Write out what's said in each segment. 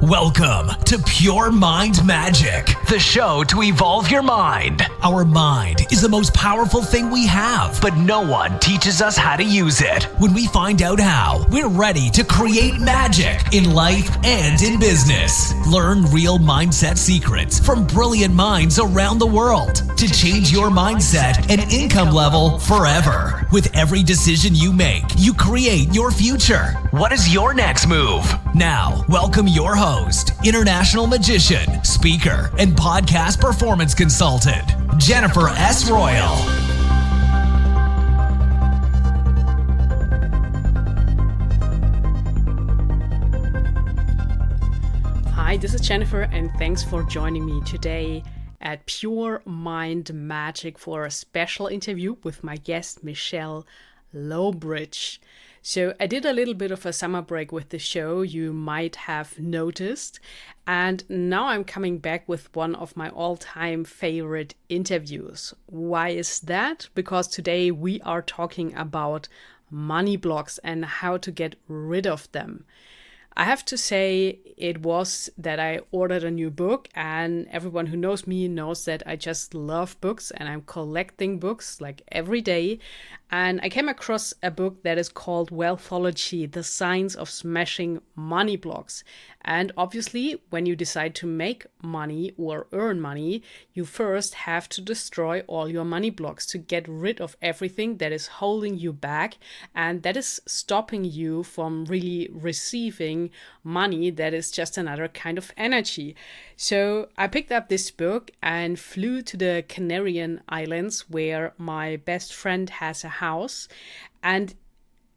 Welcome to Pure Mind Magic, the show to evolve your mind. Our mind is the most powerful thing we have, but no one teaches us how to use it. When we find out how, we're ready to create magic in life and in business. Learn real mindset secrets from brilliant minds around the world to change your mindset and income level forever. With every decision you make, you create your future. What is your next move? Now, welcome your host, international magician, speaker, and podcast performance consultant, Jennifer S. Royal. Hi, this is Jennifer, and thanks for joining me today at Pure Mind Magic for a special interview with my guest, Michelle Lowbridge. So I did a little bit of a summer break with the show, you might have noticed, and now I'm coming back with one of my all-time favorite interviews. Why is that? Because today we are talking about money blocks and how to get rid of them. I have to say it was that I ordered a new book, and everyone who knows me knows that I just love books and I'm collecting books like every day. And I came across a book that is called Wealthology, The Science of Smashing Money Blocks. And obviously, when you decide to make money or earn money, you first have to destroy all your money blocks to get rid of everything that is holding you back and that is stopping you from really receiving money that is just another kind of energy. So I picked up this book and flew to the Canarian Islands where my best friend has a house, and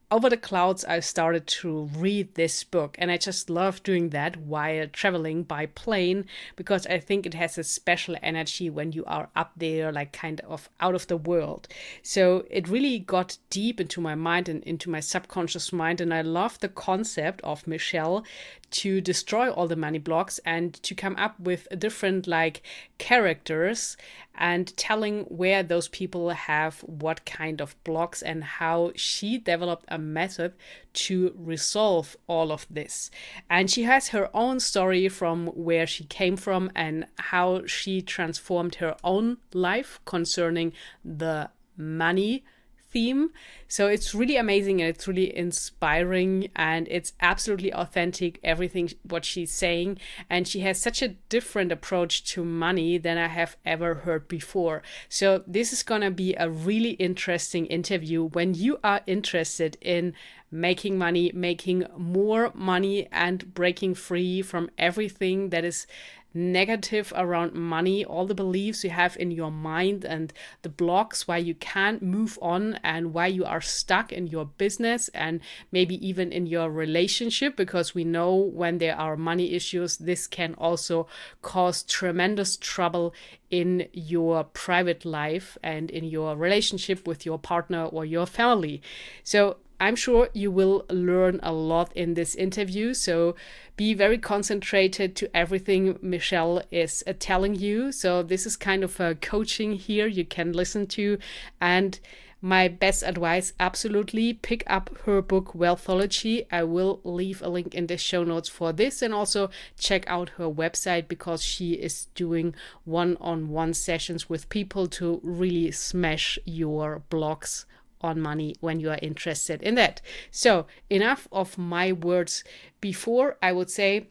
over the clouds, I started to read this book, and I just love doing that while traveling by plane because I think it has a special energy when you are up there, like kind of out of the world. So it really got deep into my mind and into my subconscious mind, and I love the concept of Michelle to destroy all the money blocks and to come up with different like characters and telling where those people have what kind of blocks and how she developed a method to resolve all of this. And she has her own story from where she came from and how she transformed her own life concerning the money theme. So it's really amazing and it's really inspiring and it's absolutely authentic, everything what she's saying. And she has such a different approach to money than I have ever heard before. So this is going to be a really interesting interview when you are interested in making money, making more money, and breaking free from everything that is negative around money, all the beliefs you have in your mind and the blocks why you can't move on and why you are stuck in your business and maybe even in your relationship, because we know when there are money issues, this can also cause tremendous trouble in your private life and in your relationship with your partner or your family. So I'm sure you will learn a lot in this interview, so be very concentrated to everything Michelle is telling you. So this is kind of a coaching here you can listen to, and my best advice, absolutely pick up her book Wealthology. I will leave a link in the show notes for this, and also check out her website because she is doing one-on-one sessions with people to really smash your blocks on money when you are interested in that. So enough of my words before. I would say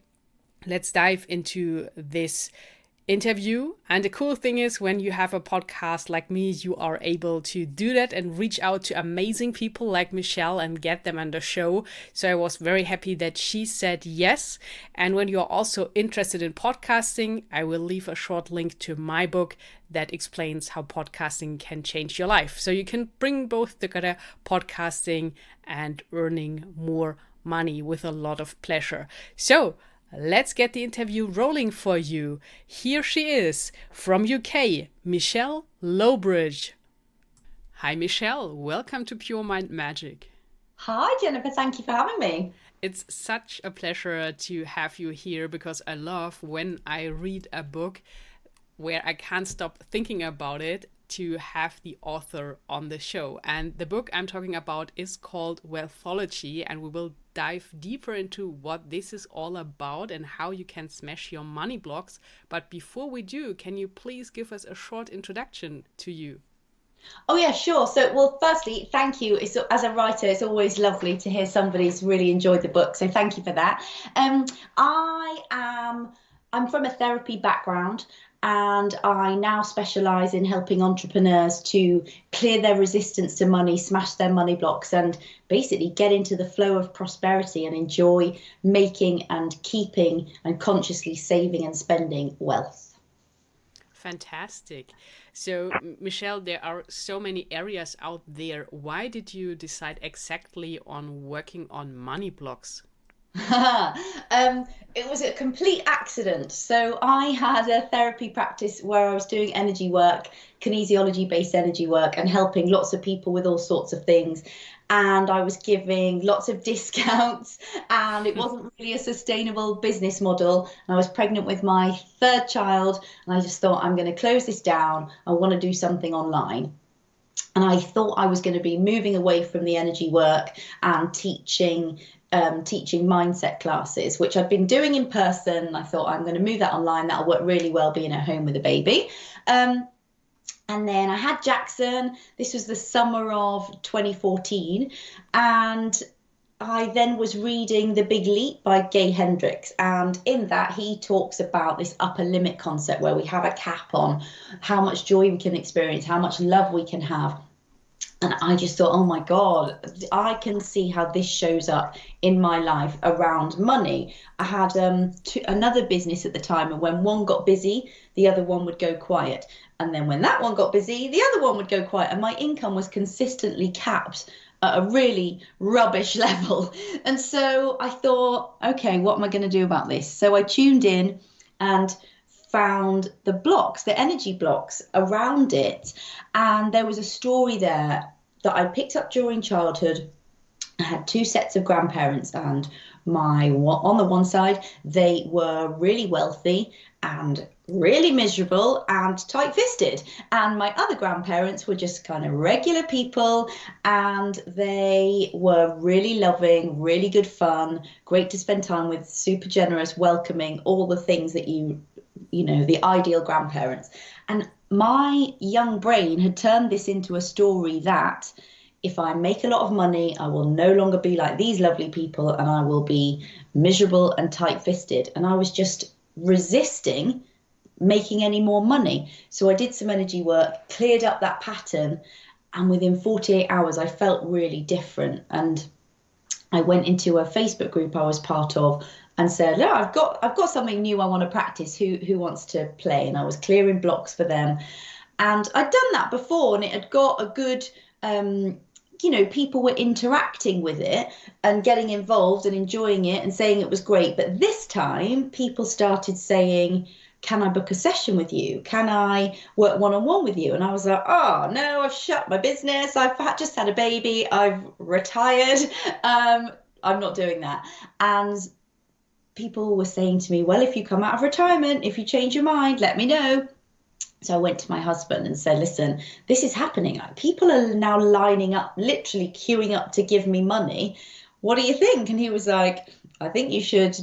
let's dive into this interview. And the cool thing is when you have a podcast like me, you are able to do that and reach out to amazing people like Michelle and get them on the show. So I was very happy that she said yes. And when you're also interested in podcasting, I will leave a short link to my book that explains how podcasting can change your life. So you can bring both together, podcasting and earning more money with a lot of pleasure. So let's get the interview rolling for you. Here she is from UK, Michelle Lowbridge. Hi, Michelle. Welcome to Pure Mind Magic. Hi, Jennifer. Thank you for having me. It's such a pleasure to have you here because I love when I read a book where I can't stop thinking about it to have the author on the show. And the book I'm talking about is called Wealthology, and we will dive deeper into what this is all about and how you can smash your money blocks. But before we do, can you please give us a short introduction to you? Oh yeah, sure. So, well, firstly, thank you. As a writer, it's always lovely to hear somebody's really enjoyed the book. So thank you for that. Um, I'm from a therapy background, and I now specialize in helping entrepreneurs to clear their resistance to money, smash their money blocks, and basically get into the flow of prosperity and enjoy making and keeping and consciously saving and spending wealth. Fantastic. So, Michelle, there are so many areas out there. Why did you decide exactly on working on money blocks? It was a complete accident. So I had a therapy practice where I was doing energy work, kinesiology-based energy work, and helping lots of people with all sorts of things. And I was giving lots of discounts, and it wasn't really a sustainable business model. And I was pregnant with my third child, and I just thought, I'm going to close this down. I want to do something online. And I thought I was going to be moving away from the energy work and teaching mindset classes, which I've been doing in person. I thought I'm going to move that online. That'll work really well being at home with a baby. And then I had Jackson. This was the summer of 2014. And I then was reading The Big Leap by Gay Hendricks. And in that, he talks about this upper limit concept where we have a cap on how much joy we can experience, how much love we can have. And I just thought, oh my God, I can see how this shows up in my life around money. I had another business at the time, and when one got busy, the other one would go quiet. And then when that one got busy, the other one would go quiet. And my income was consistently capped at a really rubbish level. And so I thought, okay, what am I going to do about this? So I tuned in and found the blocks, the energy blocks around it. And there was a story there that I picked up during childhood. I had two sets of grandparents, and on the one side, they were really wealthy and really miserable and tight-fisted. And my other grandparents were just kind of regular people, and they were really loving, really good fun, great to spend time with, super generous, welcoming, all the things that you know, the ideal grandparents. And my young brain had turned this into a story that if I make a lot of money, I will no longer be like these lovely people, and I will be miserable and tight-fisted. And I was just resisting making any more money. So I did some energy work, cleared up that pattern, and within 48 hours, I felt really different. And I went into a Facebook group I was part of and said, "No, I've got something new I want to practice. Who wants to play?" And I was clearing blocks for them. And I'd done that before, and it had got a good, people were interacting with it and getting involved and enjoying it and saying it was great. But this time, people started saying, "Can I book a session with you? Can I work one-on-one with you?" And I was like, "Oh, no, I've shut my business. I've just had a baby. I've retired. I'm not doing that." And people were saying to me, "Well, if you come out of retirement, if you change your mind, let me know." So I went to my husband and said, "Listen, this is happening. People are now lining up, literally queuing up to give me money. What do you think?" And he was like, "I think you should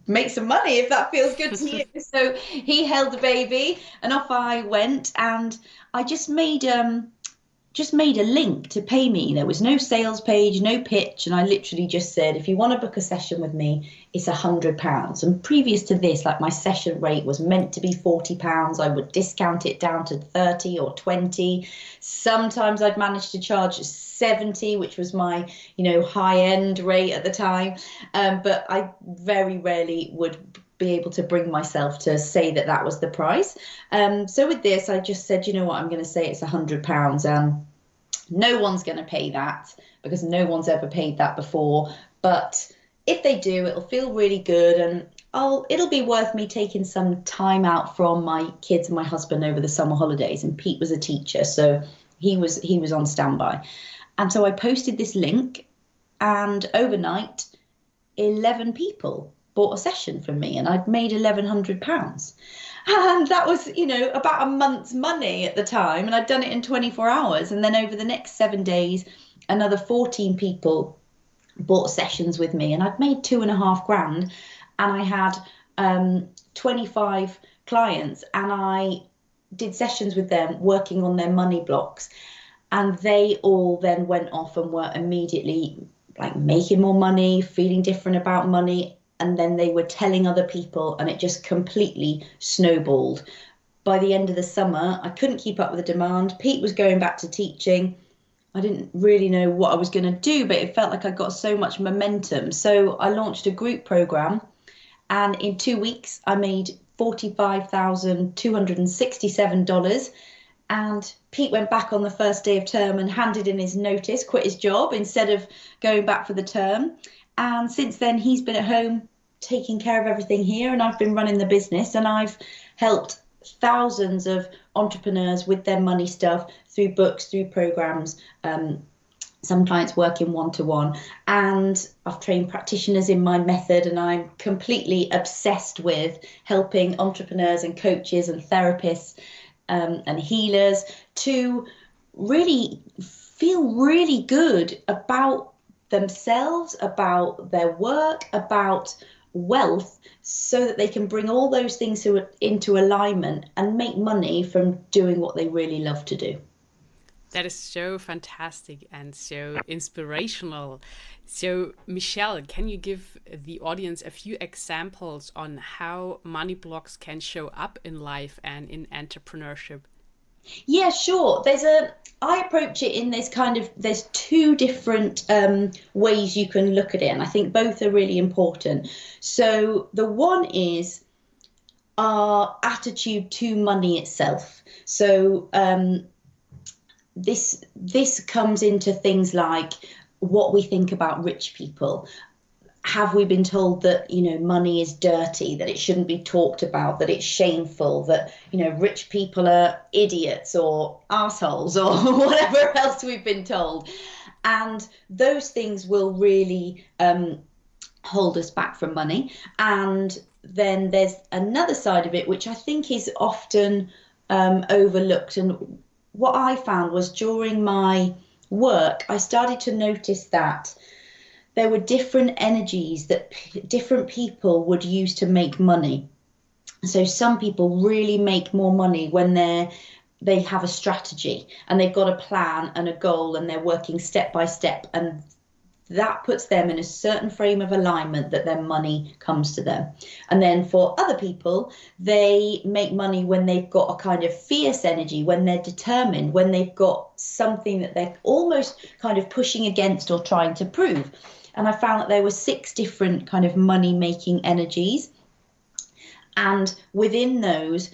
make some money if that feels good to you." So he held the baby and off I went, and I just made a link to pay me. There was no sales page, no pitch, and I literally just said, "If you want to book a session with me, it's £100. And previous to this, like, my session rate was meant to be £40. I would discount it down to 30 or 20. Sometimes I'd manage to charge 70, which was my, high end rate at the time. But I very rarely would be able to bring myself to say that was the price. So with this, I just said, you know what, I'm going to say it's £100, and no one's going to pay that because no one's ever paid that before. But if they do, it'll feel really good, and it'll be worth me taking some time out from my kids and my husband over the summer holidays. And Pete was a teacher, so he was on standby. And so I posted this link, and overnight, 11 people bought a session from me, and I'd made £1,100. And that was, about a month's money at the time. And I'd done it in 24 hours. And then over the next 7 days, another 14 people bought sessions with me, and I'd made 2.5 grand, and I had 25 clients, and I did sessions with them working on their money blocks, and they all then went off and were immediately like making more money, feeling different about money, and then they were telling other people, and it just completely snowballed. By the end of the summer, I couldn't keep up with the demand. Pete was going back to teaching. I didn't really know what I was going to do, but it felt like I got so much momentum. So I launched a group program, and in 2 weeks I made $45,267. And Pete went back on the first day of term and handed in his notice, quit his job instead of going back for the term. And since then, he's been at home taking care of everything here, and I've been running the business, and I've helped thousands of entrepreneurs with their money stuff through books, through programs. Some clients working one-to-one, and I've trained practitioners in my method, and I'm completely obsessed with helping entrepreneurs and coaches and therapists and healers to really feel really good about themselves, about their work, about wealth, so that they can bring all those things into alignment and make money from doing what they really love to do. That is so fantastic and so inspirational. So, Michelle, can you give the audience a few examples on how money blocks can show up in life and in entrepreneurship? Yeah, sure. I approach it in this kind of, there's two different ways you can look at it, and I think both are really important. So the one is our attitude to money itself. So this comes into things like what we think about rich people. Have we been told that, money is dirty, that it shouldn't be talked about, that it's shameful, that, rich people are idiots or assholes or whatever else we've been told? And those things will really hold us back from money. And then there's another side of it, which I think is often overlooked. And what I found was during my work, I started to notice that there were different energies that different people would use to make money. So some people really make more money when they have a strategy and they've got a plan and a goal, and they're working step by step, and that puts them in a certain frame of alignment that their money comes to them. And then for other people, they make money when they've got a kind of fierce energy, when they're determined, when they've got something that they're almost kind of pushing against or trying to prove. And I found that there were 6 different kind of money-making energies. And within those,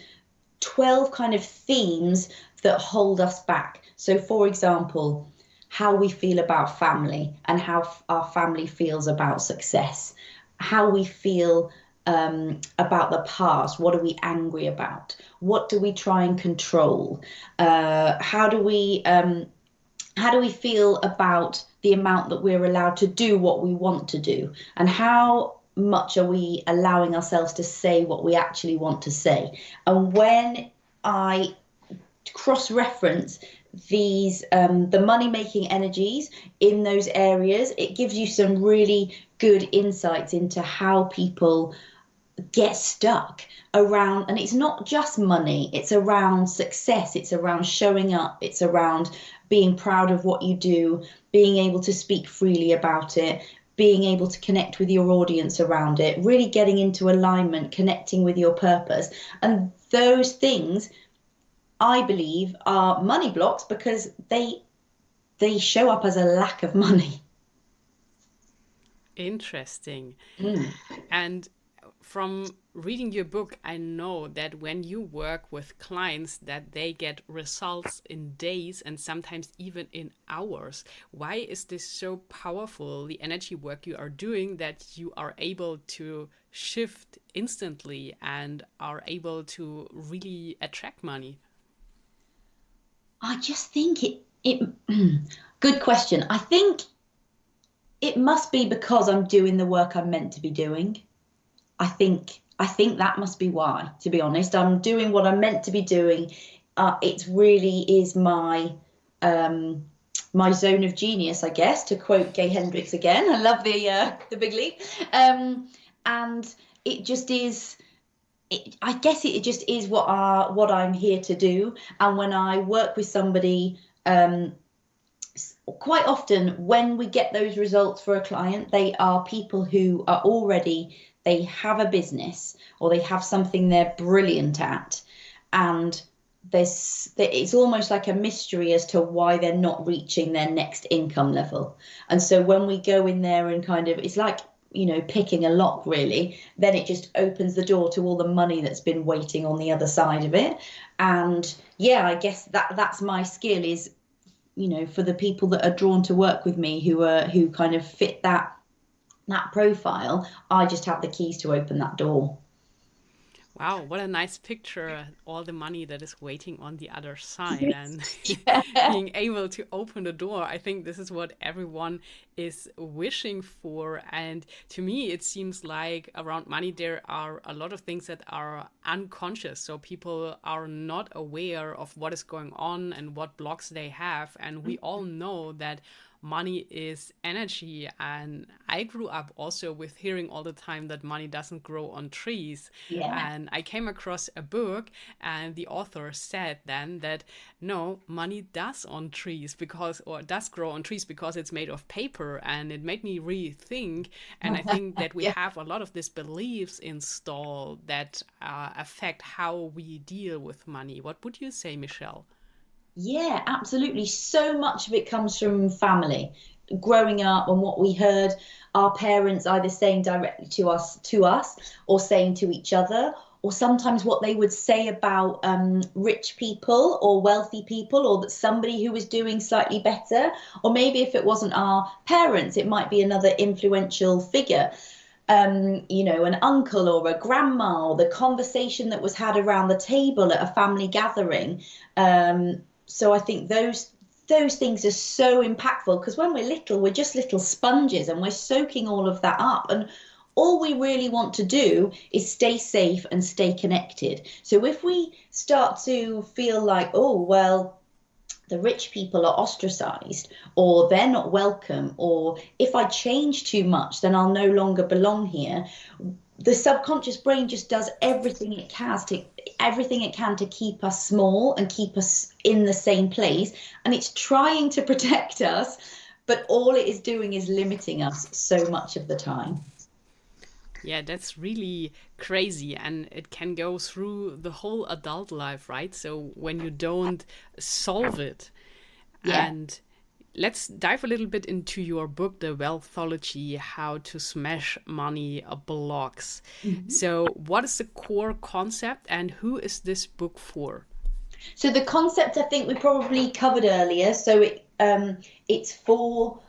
12 kind of themes that hold us back. So for example, how we feel about family and how our family feels about success, how we feel about the past, what are we angry about, what do we try and control, how do we feel about the amount that we're allowed to do what we want to do, and how much are we allowing ourselves to say what we actually want to say. And when I cross-reference these the money-making energies in those areas, it gives you some really good insights into how people get stuck around. And it's not just money, it's around success, it's around showing up, it's around being proud of what you do, being able to speak freely about it, being able to connect with your audience around it, really getting into alignment, connecting with your purpose. And those things, I believe, are money blocks because they show up as a lack of money. Interesting. And from reading your book, I know that when you work with clients, that they get results in days and sometimes even in hours. Why is this so powerful, the energy work you are doing, that you are able to shift instantly and are able to really attract money? I just think it good question. I think it must be because I'm doing the work I'm meant to be doing. I think that must be why, to be honest. I'm doing what I'm meant to be doing. It really is my my zone of genius, I guess, to quote Gay Hendricks again. I love the big leap. And it just is, I guess it just is what I'm here to do. And when I work with somebody, quite often when we get those results for a client, they are people who are already, they have a business or they have something they're brilliant at, and it's almost like a mystery as to why they're not reaching their next income level. And so when we go in there and kind of, it's like, picking a lock really, then it just opens the door to all the money that's been waiting on the other side of it. And yeah, I guess that's my skill is, for the people that are drawn to work with me who kind of fit that profile, I just have the keys to open that door. Wow, what a nice picture, all the money that is waiting on the other side and being able to open the door. I think this is what everyone is wishing for. And to me, it seems like around money, there are a lot of things that are unconscious. So people are not aware of what is going on and what blocks they have. And we all know that money is energy. And I grew up also with hearing all the time that money doesn't grow on trees. Yeah. And I came across a book and the author said then that no, money does grow on trees because it's made of paper. And it made me rethink. And I think that we have a lot of these beliefs installed that affect how we deal with money. What would you say, Michelle? Yeah, absolutely. So much of it comes from family, growing up, and what we heard our parents either saying directly to us, or saying to each other, or sometimes what they would say about rich people or wealthy people, or that somebody who was doing slightly better, or maybe if it wasn't our parents, it might be another influential figure. An uncle or a grandma, or the conversation that was had around the table at a family gathering. So I think those things are so impactful, because when we're little, we're just little sponges and we're soaking all of that up. And all we really want to do is stay safe and stay connected. So if we start to feel like, oh, well, the rich people are ostracized, or they're not welcome, or if I change too much, then I'll no longer belong here, the subconscious brain just does everything it can to keep us small and keep us in the same place. And it's trying to protect us, but all it is doing is limiting us so much of the time. Yeah, that's really crazy. And it can go through the whole adult life, right? So when you don't solve it. Yeah. And let's dive a little bit into your book, The Wealthology, How to Smash Money Blocks. Mm-hmm. So what is the core concept and who is this book for? So the concept, I think we probably covered earlier. So it's for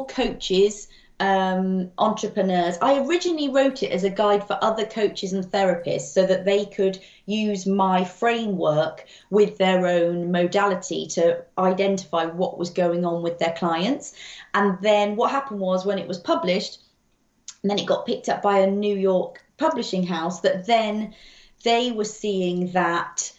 coaches, entrepreneurs. I originally wrote it as a guide for other coaches and therapists so that they could use my framework with their own modality to identify what was going on with their clients. And then what happened was, when it was published, and then it got picked up by a New York publishing house, that then they were seeing that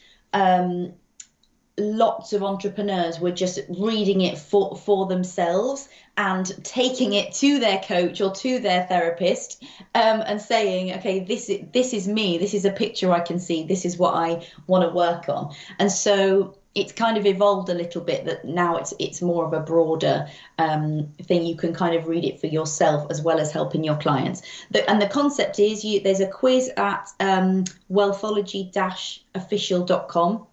lots of entrepreneurs were just reading it for themselves and taking it to their coach or to their therapist, and saying, okay, this is me, this is a picture I can see, this is what I want to work on. And so it's kind of evolved a little bit, that now it's more of a broader thing. You can kind of read it for yourself as well as helping your clients. And the concept is, there's a quiz at wealthology-official.com.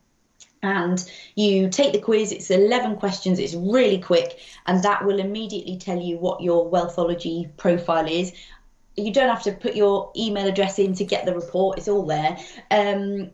And you take the quiz, it's 11 questions, it's really quick, and that will immediately tell you what your Wealthology profile is. You don't have to put your email address in to get the report, it's all there. And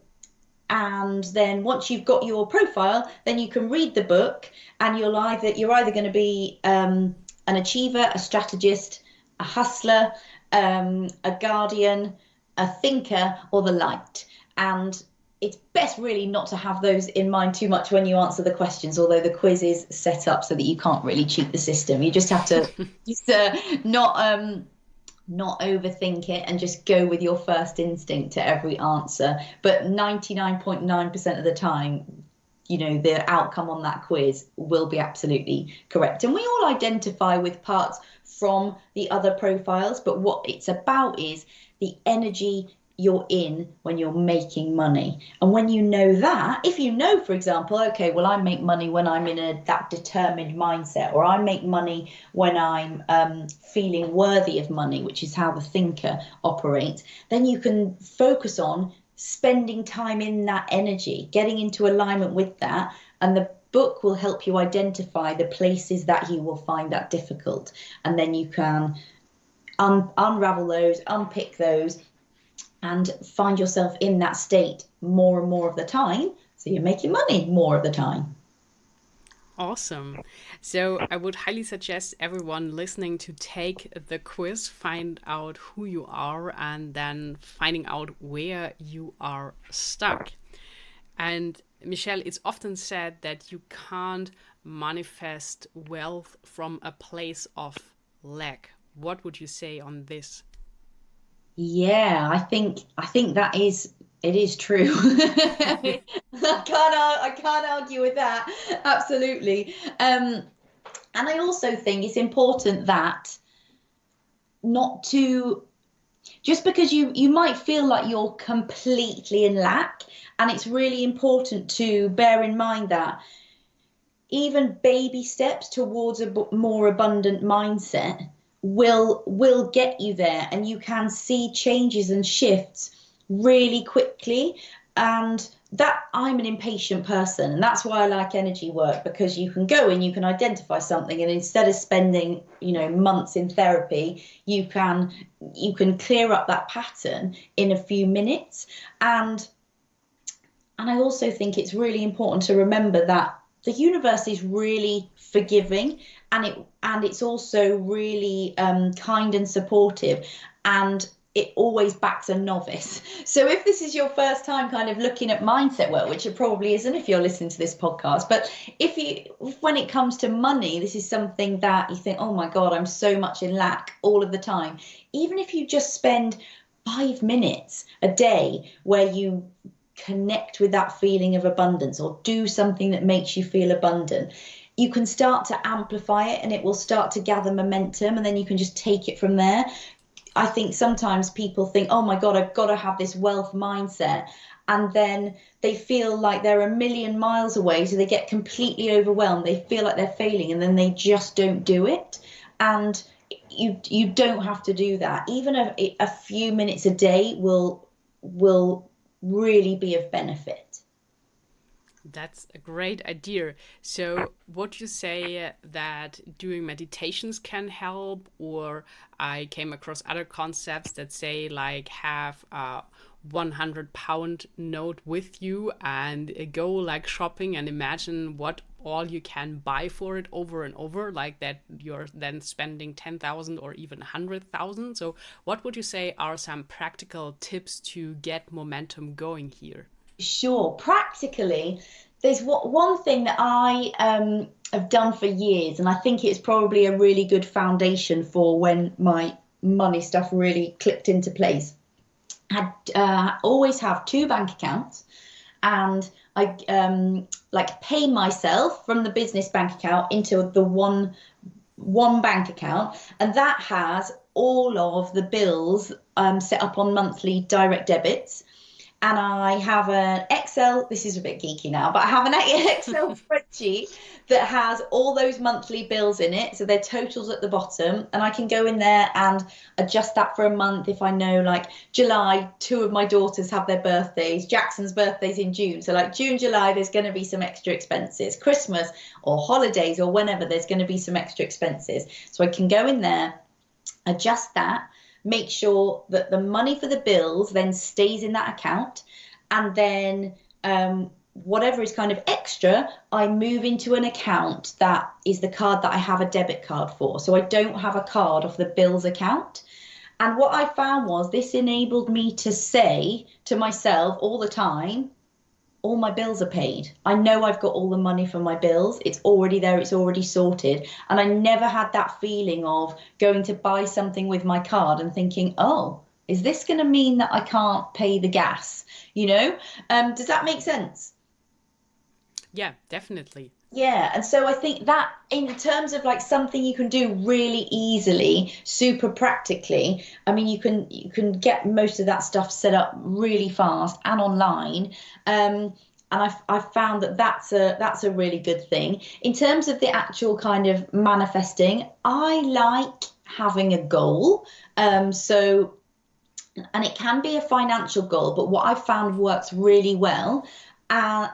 then once you've got your profile, then you can read the book, and you're either going to be an achiever, a strategist, a hustler, a guardian, a thinker, or the light. And it's best really not to have those in mind too much when you answer the questions, although the quiz is set up so that you can't really cheat the system. You just have to not overthink it and just go with your first instinct to every answer. But 99.9% of the time, the outcome on that quiz will be absolutely correct. And we all identify with parts from the other profiles, but what it's about is the energy you're in when you're making money. And when you know that, if you know, for example, okay, well, I make money when I'm in that determined mindset, or I make money when I'm feeling worthy of money, which is how the thinker operates, then you can focus on spending time in that energy, getting into alignment with that. And the book will help you identify the places that you will find that difficult. And then you can unravel those, unpick those, and find yourself in that state more and more of the time. So you're making money more of the time. Awesome. So I would highly suggest everyone listening to take the quiz, find out who you are, and then finding out where you are stuck. And Michelle, it's often said that you can't manifest wealth from a place of lack. What would you say on this? Yeah, I think it is true. I can't argue with that. Absolutely. And I also think it's important that not to, just because you might feel like you're completely in lack, and it's really important to bear in mind that even baby steps towards a more abundant mindset will get you there, and you can see changes and shifts really quickly. And that, I'm an impatient person, and that's why I like energy work, because you can go and you can identify something, and instead of spending months in therapy, you can clear up that pattern in a few minutes. And I also think it's really important to remember that the universe is really forgiving, and it's also really kind and supportive, and it always backs a novice. So if this is your first time kind of looking at mindset work, which it probably isn't if you're listening to this podcast, but when it comes to money, this is something that you think, oh my God, I'm so much in lack all of the time. Even if you just spend 5 minutes a day where you connect with that feeling of abundance, or do something that makes you feel abundant, you can start to amplify it, and it will start to gather momentum, and then you can just take it from there. I think sometimes people think, oh my God, I've got to have this wealth mindset, and then they feel like they're a million miles away, so they get completely overwhelmed, they feel like they're failing, and then they just don't do it. And you don't have to do that. Even a few minutes a day will really be of benefit. That's a great idea. So would you say that doing meditations can help? Or I came across other concepts that say, like, have a 100-pound note with you and go like shopping and imagine what all you can buy for it over and over, like that you're then spending 10,000 or even 100,000. So what would you say are some practical tips to get momentum going here? Sure. Practically, there's one thing that I have done for years, and I think it's probably a really good foundation for when my money stuff really clicked into place. I always have 2 bank accounts, and I pay myself from the business bank account into the one bank account, and that has all of the bills set up on monthly direct debits. And I have an Excel, this is a bit geeky now, but I have an Excel spreadsheet that has all those monthly bills in it. So they're totals at the bottom, and I can go in there and adjust that for a month. If I know, like July, 2 of my daughters have their birthdays, Jackson's birthday's in June. So like June, July, there's going to be some extra expenses. Christmas or holidays or whenever, there's going to be some extra expenses. So I can go in there, adjust that, make sure that the money for the bills then stays in that account, and then whatever is kind of extra, I move into an account that is the card that I have a debit card for. So I don't have a card off the bills account. And what I found was this enabled me to say to myself all the time, all my bills are paid. I know I've got all the money for my bills. It's already there. It's already sorted. And I never had that feeling of going to buy something with my card and thinking, oh, is this going to mean that I can't pay the gas? Does that make sense? Yeah, definitely. Yeah, and so I think that in terms of like something you can do really easily, super practically, I mean you can get most of that stuff set up really fast and online. And I've found that that's a really good thing. In terms of the actual kind of manifesting, I like having a goal. So and it can be a financial goal, but what I've found works really well. Uh,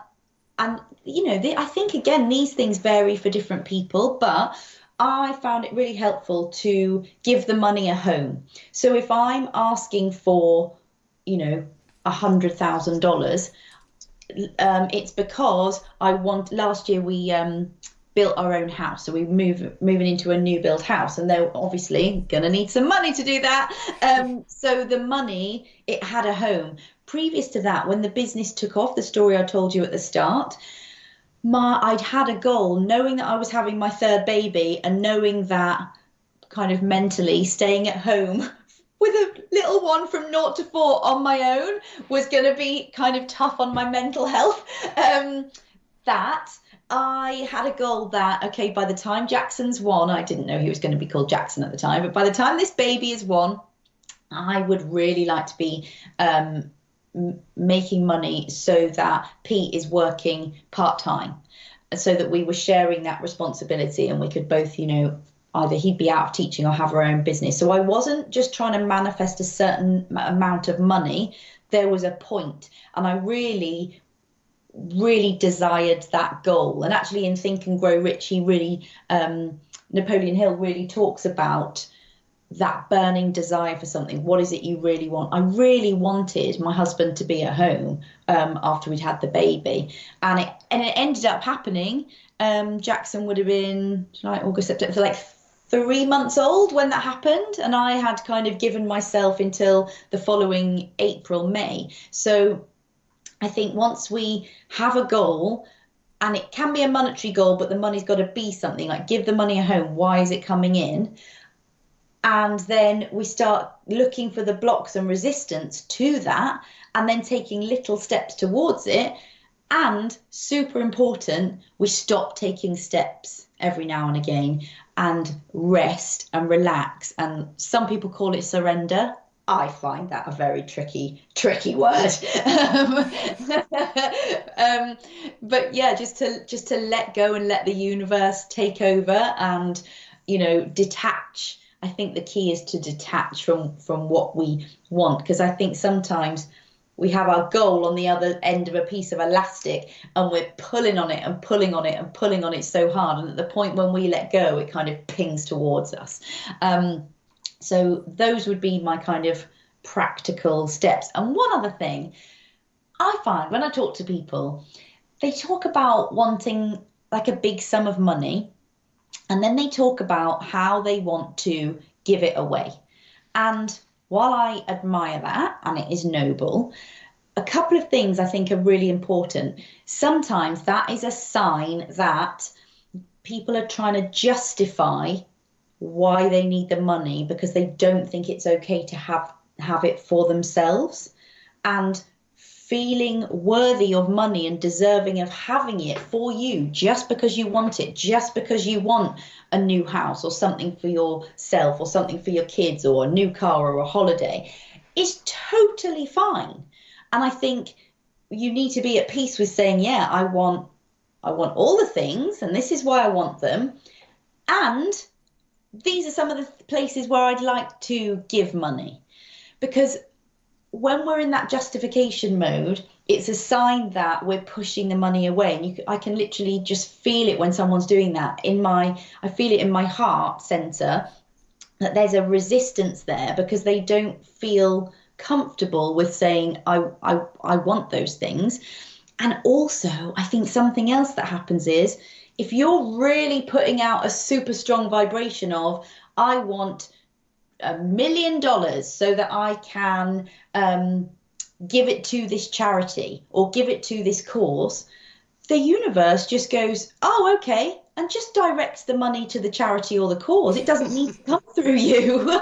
and I think again these things vary for different people, but I found it really helpful to give the money a home. So if I'm asking for $100,000, it's because I want. Last year we built our own house, so we moving into a new build house, and they're obviously gonna need some money to do that. So the money, it had a home. Previous to that, when the business took off, the story I told you at the start, I'd had a goal, knowing that I was having my third baby, and knowing that kind of mentally staying at home with a little one from 0 to 4 on my own was going to be kind of tough on my mental health. That I had a goal that, okay, by the time Jackson's 1, I didn't know he was going to be called Jackson at the time, but by the time this baby is 1, I would really like to be making money so that Pete is working part-time, so that we were sharing that responsibility and we could both, either he'd be out of teaching or have our own business. So I wasn't just trying to manifest a certain amount of money. There was a point, and I really, really desired that goal. And actually in Think and Grow Rich, he really, Napoleon Hill really talks about that burning desire for something. What is it you really want? I really wanted my husband to be at home after we'd had the baby, and it ended up happening. Jackson would have been like August, September, so like 3 months old when that happened, and I had kind of given myself until the following April, May. So I think once we have a goal, and it can be a monetary goal, but the money's got to be something like give the money a home. Why is it coming in? And then we start looking for the blocks and resistance to that, and then taking little steps towards it. And super important, we stop taking steps every now and again and rest and relax. And some people call it surrender. I find that a very tricky word. But yeah, just to let go and let the universe take over and, detach. I think the key is to detach from what we want, because I think sometimes we have our goal on the other end of a piece of elastic and we're pulling on it and pulling on it and pulling on it so hard, and at the point when we let go, it kind of pings towards us. So those would be my kind of practical steps. And one other thing I find when I talk to people, they talk about wanting like a big sum of money, and then they talk about how they want to give it away. And while I admire that, and it is noble, a couple of things I think are really important. Sometimes that is a sign that people are trying to justify why they need the money because they don't think it's okay to have it for themselves. And feeling worthy of money and deserving of having it for you just because you want it, just because you want a new house or something for yourself or something for your kids or a new car or a holiday is totally fine. And I think you need to be at peace with saying, yeah, I want all the things and this is why I want them. And these are some of the places where I'd like to give money. Because when we're in that justification mode, it's a sign that we're pushing the money away. And I can literally just feel it when someone's doing that. I feel it in my heart center that there's a resistance there because they don't feel comfortable with saying, I want those things. And also, I think something else that happens is if you're really putting out a super strong vibration of, I want $1 million so that I can give it to this charity or give it to this cause, the universe just goes, oh, okay, and just directs the money to the charity or the cause. It doesn't need to come through you.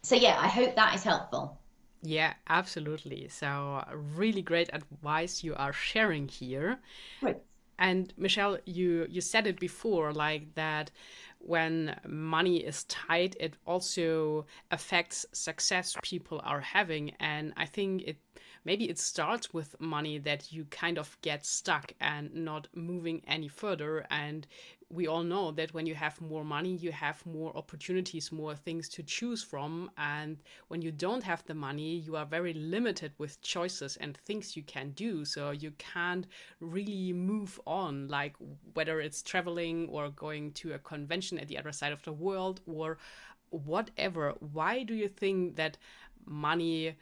So yeah, I hope that is helpful. Yeah, absolutely. So, really great advice you are sharing here. Right. And Michelle, you said it before, like that when money is tight, it also affects success people are having. And I think maybe it starts with money, that you kind of get stuck and not moving any further. And we all know that when you have more money, you have more opportunities, more things to choose from. And when you don't have the money, you are very limited with choices and things you can do. So you can't really move on, like whether it's traveling or going to a convention at the other side of the world or whatever. Why do you think that money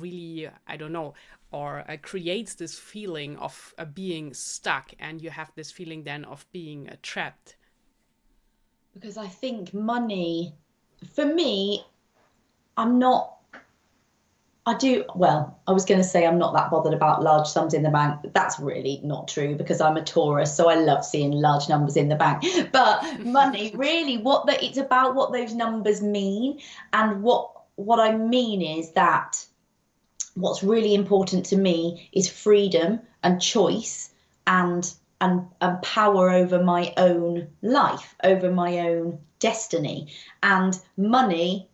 really, I don't know, or creates this feeling of being stuck, and you have this feeling then of being trapped? Because I think money, for me, I'm not, I was going to say I'm not that bothered about large sums in the bank, but that's really not true because I'm a Taurus, so I love seeing large numbers in the bank. But money, really, it's about what those numbers mean. And what I mean is that what's really important to me is freedom and choice and and power over my own life, over my own destiny. And money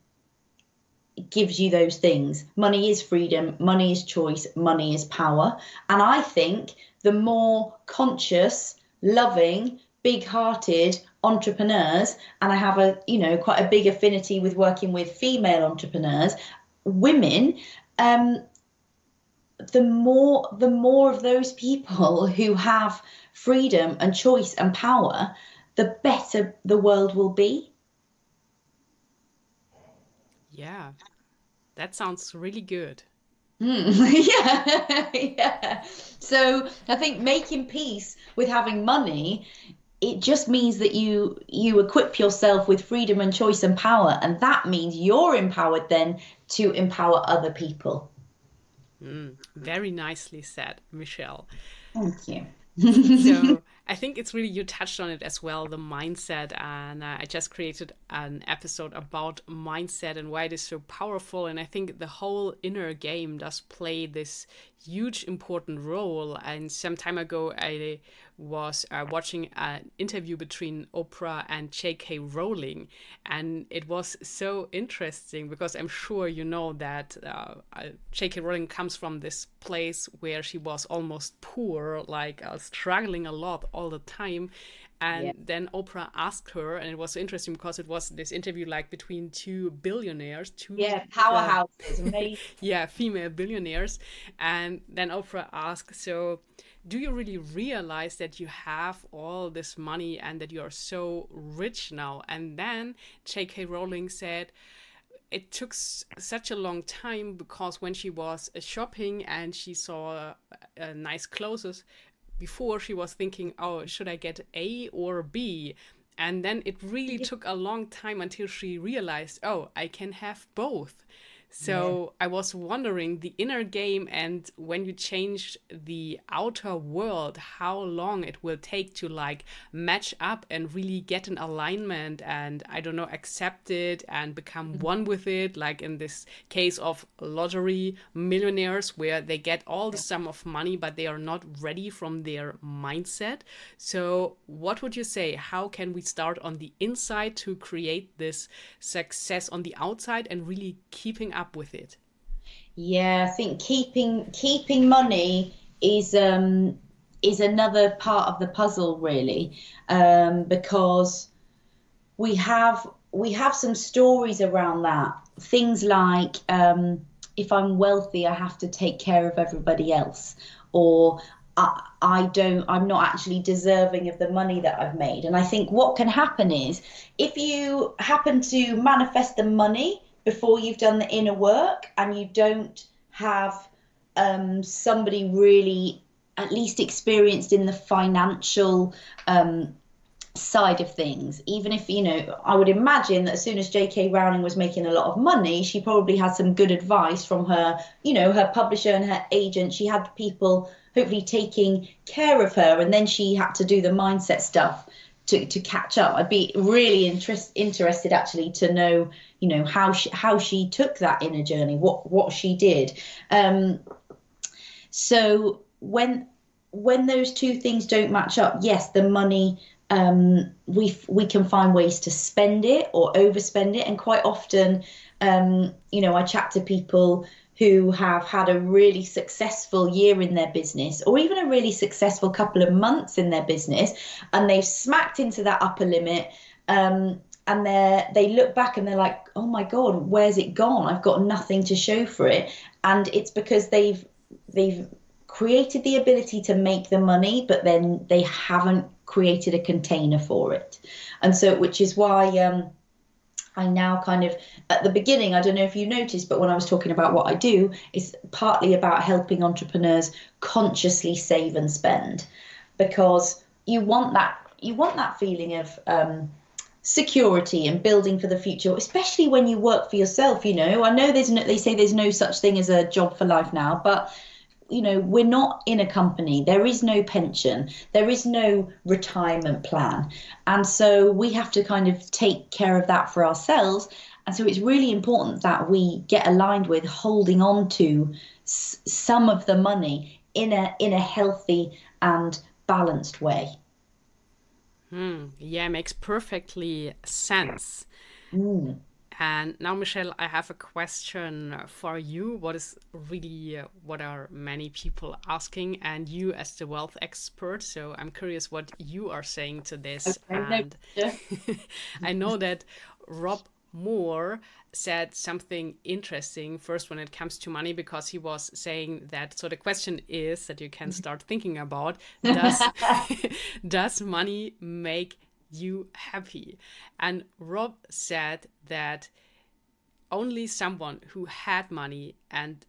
gives you those things. Money is freedom, money is choice, money is power. And I think the more conscious, loving, big-hearted entrepreneurs, and I have quite a big affinity with working with female entrepreneurs, women, the more of those people who have freedom and choice and power, the better the world will be. Yeah, that sounds really good. Yeah, yeah. So I think making peace with having money, it just means that you equip yourself with freedom and choice and power, and that means you're empowered then to empower other people. Very nicely said, Michelle. Thank you. So I think it's really, you touched on it as well, the mindset. And I just created an episode about mindset and why it is so powerful. And I think the whole inner game does play this huge important role. And some time ago, I was watching an interview between Oprah and J.K. Rowling. And it was so interesting because I'm sure you know that J.K. Rowling comes from this place where she was almost poor, like struggling a lot all the time. And Yeah. then Oprah asked her, and it was so interesting because it was this interview like between two billionaires, Yeah, powerhouses, amazing. yeah, female billionaires. And then Oprah asked, so do you really realize that you have all this money and that you are so rich now? And then J.K. Rowling said, it took such a long time because when she was shopping and she saw nice clothes, before she was thinking, oh, should I get A or B? And then it really took a long time until she realized, oh, I can have both. So I was wondering the inner game, and when you change the outer world, how long it will take to like match up and really get an alignment and, I don't know, accept it and become one with it. Like in this case of lottery millionaires, where they get all the sum of money, but they are not ready from their mindset. So what would you say? How can we start on the inside to create this success on the outside and really keeping up with it? Yeah, I think keeping money is another part of the puzzle, really, because we have some stories around that. Things like if I'm wealthy, I have to take care of everybody else, or I'm not actually deserving of the money that I've made. And I think what can happen is if you happen to manifest the money before you've done the inner work and you don't have somebody really at least experienced in the financial side of things, even if, I would imagine that as soon as J.K. Rowling was making a lot of money, she probably had some good advice from her, her publisher and her agent. She had people hopefully taking care of her, and then she had to do the mindset stuff to catch up. I'd be really interested actually to know, how she took that inner journey, what she did. So when those two things don't match up, yes, the money, we can find ways to spend it or overspend it. And quite often, I chat to people who have had a really successful year in their business, or even a really successful couple of months in their business, and they've smacked into that upper limit, and they look back and they're like, oh my God, where's it gone? I've got nothing to show for it. And it's because they've created the ability to make the money, but then they haven't created a container for it. And so, which is why I now kind of, at the beginning, I don't know if you noticed, but when I was talking about what I do, it's partly about helping entrepreneurs consciously save and spend, because you want that feeling of security and building for the future, especially when you work for yourself. I know they say there's no such thing as a job for life now, but we're not in a company. There is no pension. There is no retirement plan. And so we have to kind of take care of that for ourselves. And so it's really important that we get aligned with holding on to some of the money in a healthy and balanced way. Yeah, makes perfectly sense. And now, Michelle, I have a question for you. What are many people asking, and you as the wealth expert? So I'm curious what you are saying to this. Okay, and I know that Rob Moore said something interesting first when it comes to money, because he was saying that, so the question is that you can start thinking about, does money make you happy? And Rob said that only someone who had money and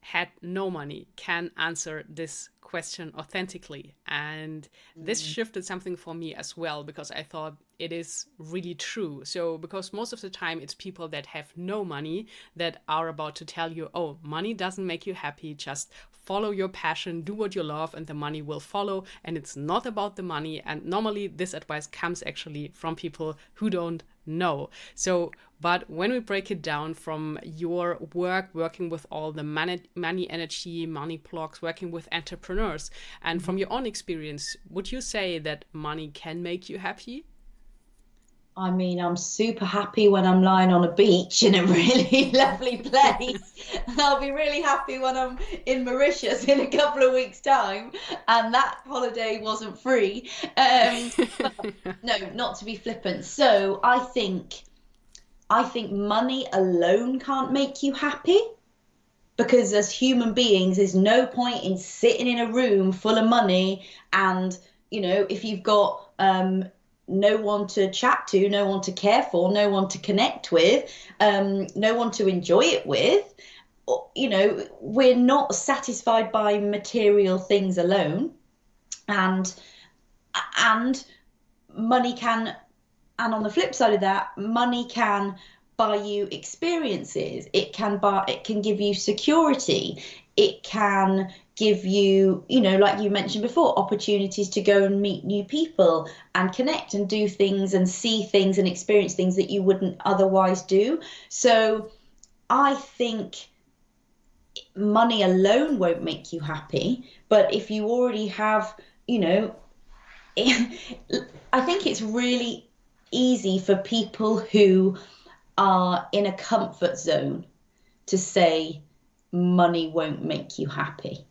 had no money can answer this question authentically. And this shifted something for me as well, because I thought it is really true. So because most of the time it's people that have no money that are about to tell you, oh, money doesn't make you happy, just follow your passion, do what you love, and the money will follow. And it's not about the money. And normally this advice comes actually from people who don't know. So, but when we break it down from your work, working with all the money energy, money blocks, working with entrepreneurs, and from your own experience, would you say that money can make you happy? I mean, I'm super happy when I'm lying on a beach in a really lovely place. And I'll be really happy when I'm in Mauritius in a couple of weeks' time. And that holiday wasn't free. But no, not to be flippant. So I think money alone can't make you happy. Because as human beings, there's no point in sitting in a room full of money. And, if you've got no one to chat to, no one to care for, no one to connect with, no one to enjoy it with, we're not satisfied by material things alone. And money can, and on the flip side of that, money can buy you experiences. It can give you security. It can give you, like you mentioned before, opportunities to go and meet new people and connect and do things and see things and experience things that you wouldn't otherwise do. So I think money alone won't make you happy. But if you already have, I think it's really easy for people who are in a comfort zone to say money won't make you happy.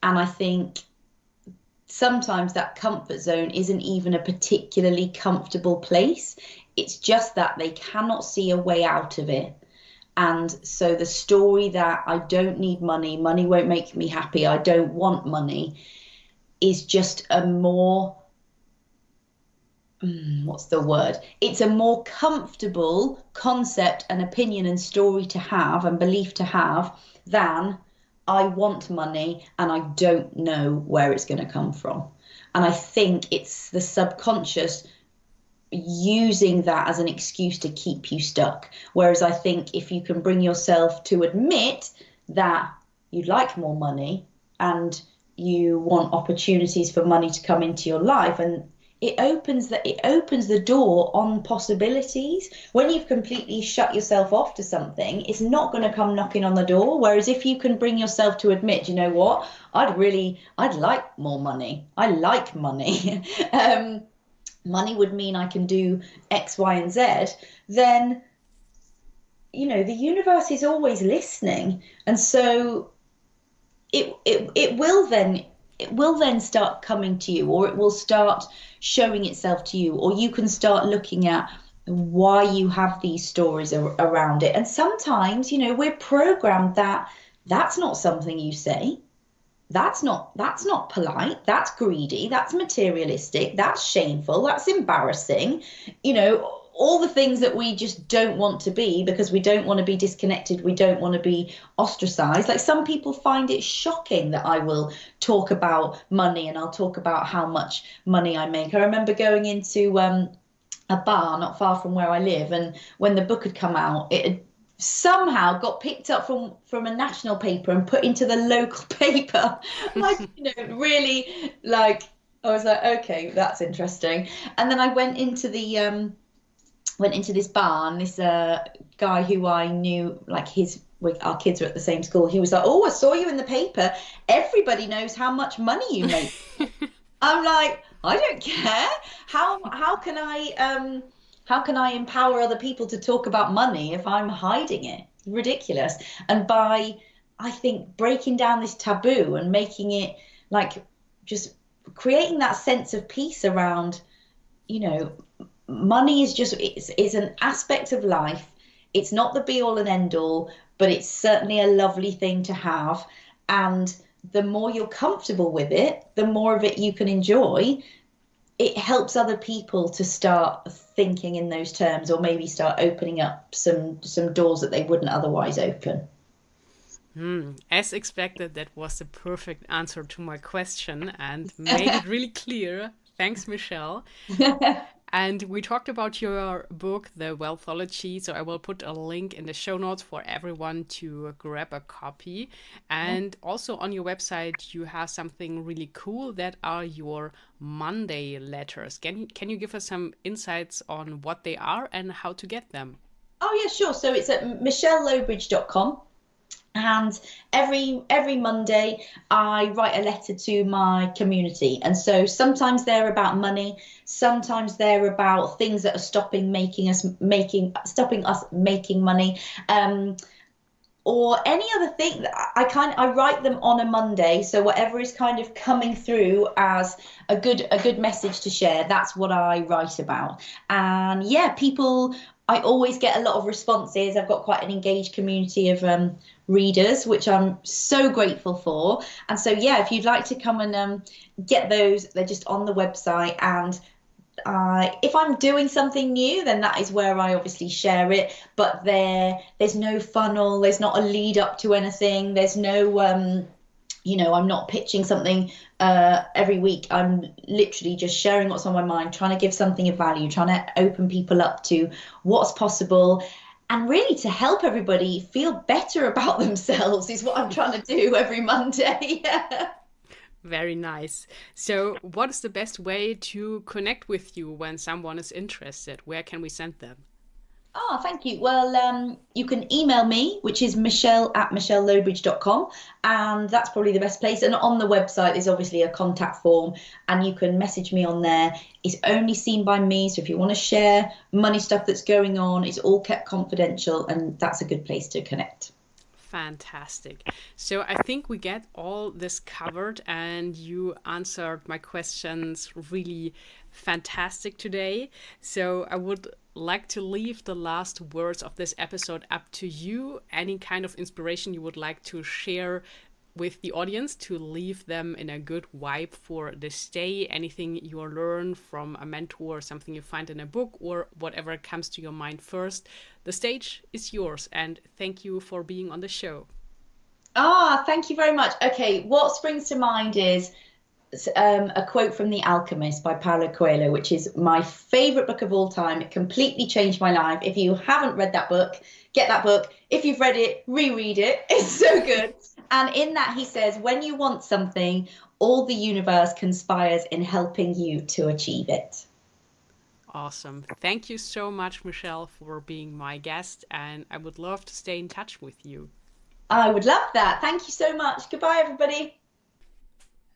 And I think sometimes that comfort zone isn't even a particularly comfortable place. It's just that they cannot see a way out of it. And so the story that I don't need money, money won't make me happy, I don't want money, is just a more, it's a more comfortable concept and opinion and story to have and belief to have than I want money and I don't know where it's going to come from. And I think it's the subconscious using that as an excuse to keep you stuck. Whereas I think if you can bring yourself to admit that you'd like more money and you want opportunities for money to come into your life, and it opens the door on possibilities. When you've completely shut yourself off to something, it's not going to come knocking on the door. Whereas if you can bring yourself to admit, you know what, I'd like more money. I like money. Money would mean I can do X, Y, and Z. Then, you know, the universe is always listening, and so it will then start coming to you, or it will start showing itself to you, or you can start looking at why you have these stories around it. And sometimes, you know, we're programmed that that's not something you say. That's not polite. That's greedy. That's materialistic. That's shameful. That's embarrassing. You know, all the things that we just don't want to be, because we don't want to be disconnected. We don't want to be ostracized. Like, some people find it shocking that I will talk about money, and I'll talk about how much money I make. I remember going into a bar not far from where I live, and when the book had come out, it had somehow got picked up from a national paper and put into the local paper. Like, you know, really, like, I was like, okay, that's interesting. And then I went into this bar, and this guy who I knew, like, our kids were at the same school, he was like, oh, I saw you in the paper. Everybody knows how much money you make. I'm like, I don't care. How can I empower other people to talk about money if I'm hiding it? Ridiculous. And by, I think, breaking down this taboo and making it, like, just creating that sense of peace around, you know, money is an aspect of life. It's not the be all and end all, but it's certainly a lovely thing to have. And the more you're comfortable with it, the more of it you can enjoy. It helps other people to start thinking in those terms, or maybe start opening up some doors that they wouldn't otherwise open. As expected, that was the perfect answer to my question and made it really clear. Thanks, Michelle. And we talked about your book, The Wealthology, so I will put a link in the show notes for everyone to grab a copy. And also on your website, you have something really cool that are your Monday letters. Can you give us some insights on what they are and how to get them? Oh, yeah, sure. So it's at michellelowbridge.com. And every Monday, I write a letter to my community. And so sometimes they're about money, sometimes they're about things that are stopping us making money, or any other thing. I write them on a Monday. So whatever is kind of coming through as a good message to share, that's what I write about. And yeah, I always get a lot of responses. I've got quite an engaged community of readers, which I'm so grateful for. And so, yeah, if you'd like to come and get those, they're just on the website. And if I'm doing something new, then that is where I obviously share it. But there's no funnel. There's not a lead up to anything. There's no, I'm not pitching something every week. I'm literally just sharing what's on my mind, trying to give something of value, trying to open people up to what's possible, and really to help everybody feel better about themselves is what I'm trying to do every Monday. Very nice. So what is the best way to connect with you when someone is interested? Where can we send them? Oh, thank you. Well, you can email me, which is michelle@michellelowbridge.com, and that's probably the best place. And on the website is obviously a contact form, and you can message me on there. It's only seen by me, so if you want to share money stuff that's going on, it's all kept confidential, and that's a good place to connect. Fantastic. So I think we get all this covered, and you answered my questions really fantastic today. So I would like to leave the last words of this episode up to you. Any kind of inspiration you would like to share with the audience to leave them in a good vibe for this day? Anything you learn from a mentor, something you find in a book, or whatever comes to your mind first. The stage is yours, and thank you for being on the show. Thank you very much. Okay, what springs to mind is a quote from The Alchemist by Paulo Coelho, which is my favorite book of all time. It completely changed my life. If you haven't read that book, get that book. If you've read it, reread it. It's so good. And in that he says, when you want something, all the universe conspires in helping you to achieve it. Awesome. Thank you so much, Michelle, for being my guest, and I would love to stay in touch with you. I would love that. Thank you so much. Goodbye, everybody.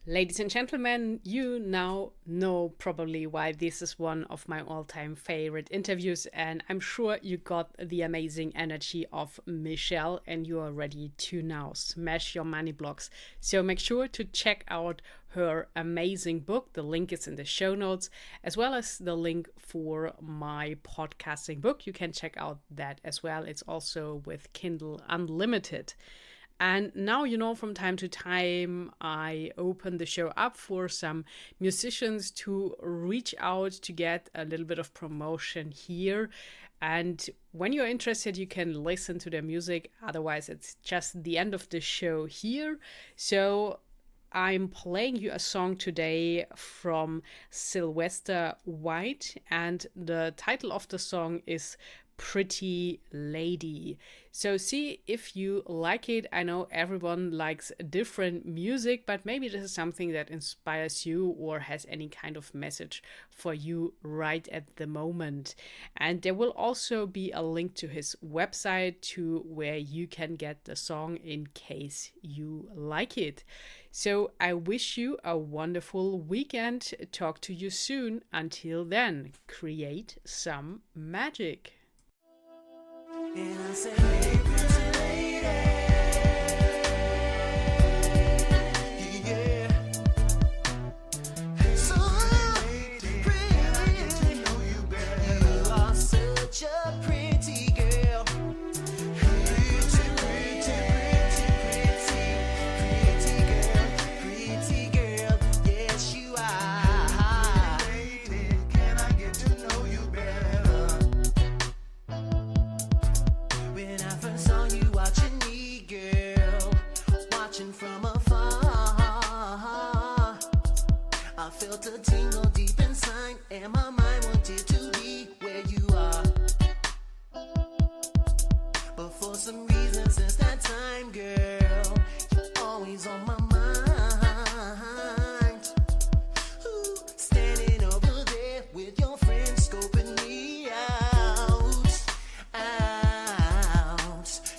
Ladies and gentlemen, you now know probably why this is one of my all-time favorite interviews, and I'm sure you got the amazing energy of Michelle and you are ready to now smash your money blocks. So make sure to check out her amazing book. The link is in the show notes, as well as the link for my podcasting book. You can check out that as well. It's also with Kindle Unlimited. And now, from time to time, I open the show up for some musicians to reach out to get a little bit of promotion here. And when you're interested, you can listen to their music. Otherwise, it's just the end of the show here. So I'm playing you a song today from Sylvester White, and the title of the song is Pretty Lady. So see if you like it. I know everyone likes different music, but maybe this is something that inspires you or has any kind of message for you right at the moment. And there will also be a link to his website to where you can get the song in case you like it. So I wish you a wonderful weekend. Talk to you soon. Until then, create some magic. And I said, hey, pretty lady, yeah. Hey, so pretty, know you better. You are such a pretty girl. Pretty girl, yes you are. Lady, can I get to know you better? When I first saw you watching me, girl, watching from afar, I felt a tingle deep inside, and my mind wanted to be where you are. But for some reason since that time, girl, you're always on my mind. Ooh, standing over there with your friends scoping me out.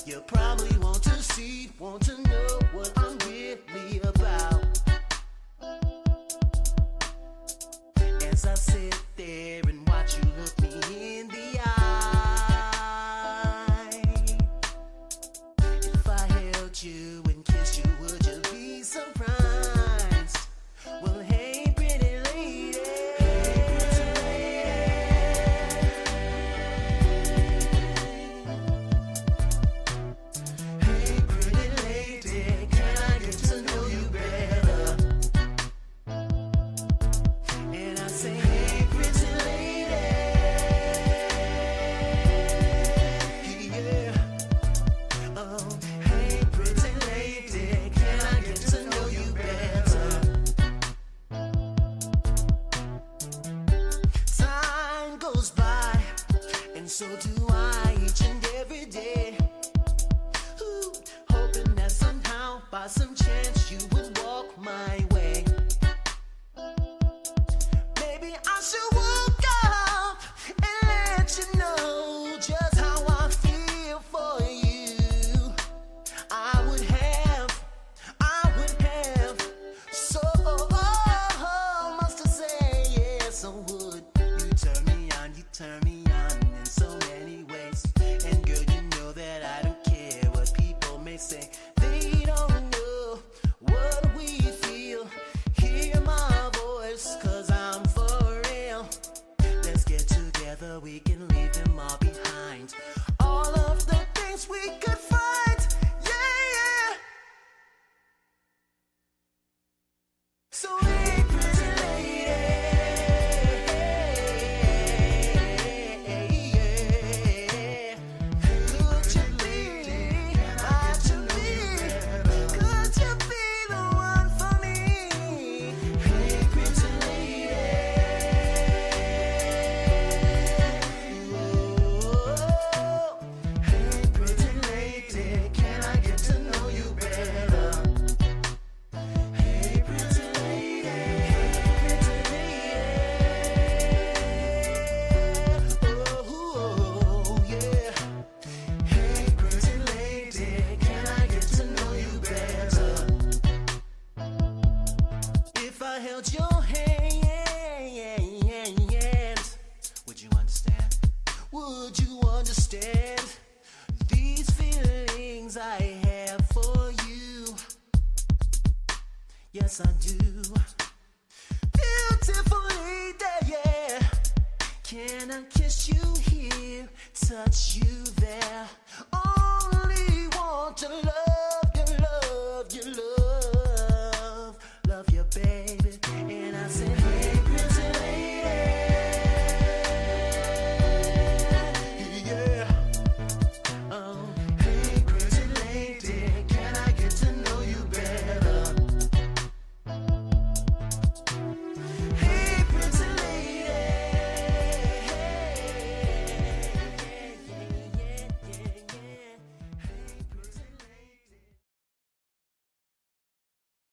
You probably want to know what I'm really about. As I sit there and watch you look me in the eye, if I held you and kissed you, would you be surprised? Well, hey, pretty lady. Hey, pretty lady, can I get to know you better? And I say, hey, pretty lady, yeah. Oh, hey, pretty lady, can I get to know you better? Time goes by, and so do I each and every day. Ooh, hoping that somehow, by some chance, you would walk my way. Maybe I should wake up and let you know just how I feel for you. I would have so much to say, yeah, so would you turn me on in so many ways. And girl, you know that I don't care what people may say. They don't know yes I do. Beautiful lady, yeah. Can I kiss you here, touch you there? Only want to love